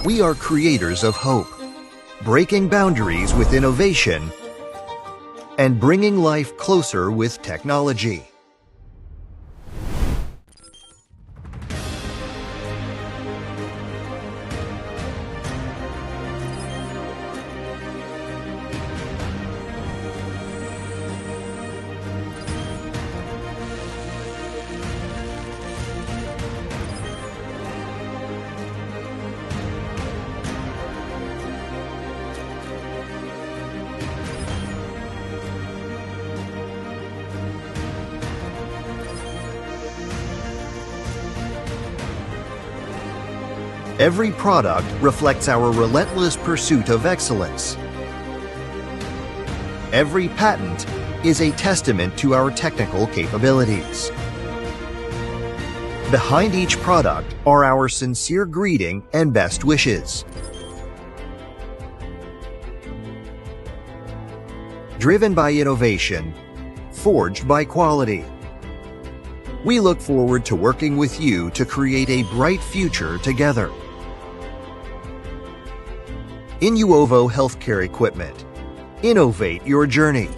We are creators of hope, breaking boundaries with innovation and bringing life closer with technology. Every product reflects our relentless pursuit of excellence. Every patent is a testament to our technical capabilities. Behind each product are our sincere greeting and best wishes. Driven by innovation, forged by quality. We look forward to working with you to create a bright future together. INNUOVO Healthcare Equipment. Innovate your journey.